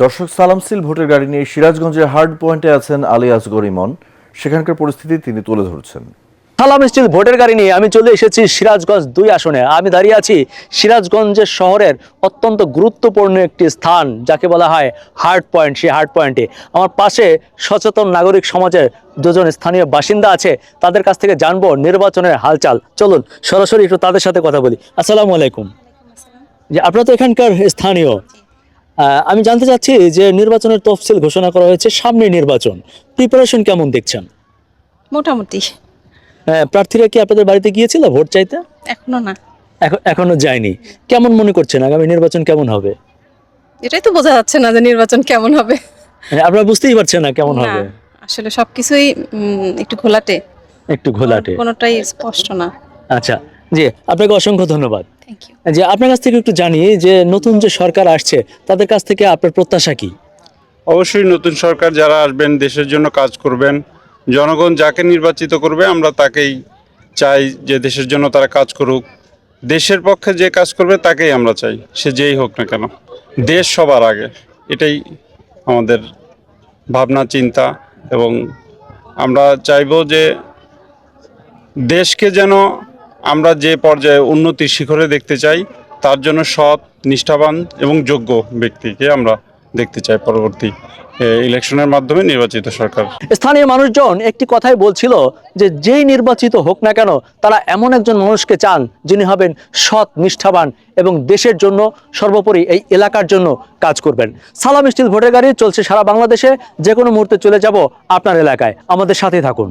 দর্শক, সালামসিল ভোটের গাড়ি নিয়ে সিরাজগঞ্জের হার্ড পয়েন্টে আছেন আলী আসগর ইমন। সেখানকার পরিস্থিতি তিনি তুলে ধরছেন। সালাম স্টিল ভোটের গাড়ি নিয়ে আমি চলে এসেছি সিরাজগঞ্জ 2 আসনে। আমি দাঁড়িয়ে আছি সিরাজগঞ্জের শহরের অত্যন্ত গুরুত্বপূর্ণ একটি স্থান, যাকে বলা হয় হার্ড পয়েন্ট। সেই হার্ড পয়েন্টে আমার পাশে সচেতন নাগরিক সমাজের দুজন স্থানীয় বাসিন্দা আছে। তাদের কাছ থেকে জানবো নির্বাচনের হালচাল। চলুন সরাসরি একটু তাদের সাথে কথা বলি। আসসালামু আলাইকুম। যে আপনারা তো এখানকার স্থানীয়, আমি জানতে চাচ্ছি যে নির্বাচনের তফসিল ঘোষণা করা হয়েছে, সামনে নির্বাচন, প্রিপারেশন কেমন দেখছেন? মোটামুটি। প্রার্থীরা কি আপনাদের বাড়িতে গিয়েছিল ভোট চাইতে? এখনো না। এখনো যায়নি। কেমন মনে করছেন আগামী নির্বাচন কেমন হবে? এটাই তো বোঝা যাচ্ছে না যে নির্বাচন কেমন হবে। আপনারা বুঝতেই পারছেন না কেমন হবে? না, আসলে সবকিছুই একটু ঘোলাটে, একটু ঘোলাটে। কোনোটাই স্পষ্ট না। আচ্ছা, জি, আপনাকে অসংখ্য ধন্যবাদ। Thank you. যে আপনার কাছ থেকে একটু জানি যে নতুন যে সরকার আসছে তাদের কাছ থেকে আপনার প্রত্যাশা কি? অবশ্যই নতুন সরকার যারা আসবেন দেশের জন্য কাজ করবেন। জনগণ যাকে নির্বাচিত করবে আমরা তাকেই চাই যে দেশের জন্য তারা কাজ করুক। দেশের পক্ষে যে কাজ করবে তাকেই আমরা চাই, সে যেই হোক না কেন। দেশ সবার আগে, এটাই আমাদের ভাবনা চিন্তা। এবং আমরা চাইবো যে দেশকে যেন আমরা যে পর্যায়ে উন্নতির শিখরে দেখতে চাই, তার জন্য সৎ, নিষ্ঠাবান এবং যোগ্য ব্যক্তিকে আমরা দেখতে চাই পরবর্তী ইলেকশনের মাধ্যমে নির্বাচিত সরকার। স্থানীয় মানুষজন একটি কথাই বলছিল যে যেই নির্বাচিত হোক না কেন তারা এমন একজন মানুষকে চান যিনি হবেন সৎ, নিষ্ঠাবান এবং দেশের জন্য সর্বোপরি এই এলাকার জন্য কাজ করবেন। সালাম স্টিল ভোটের গাড়ি চলছে সারা বাংলাদেশে। যে কোনো মুহূর্তে চলে যাব আপনার এলাকায়, আমাদের সাথেই থাকুন।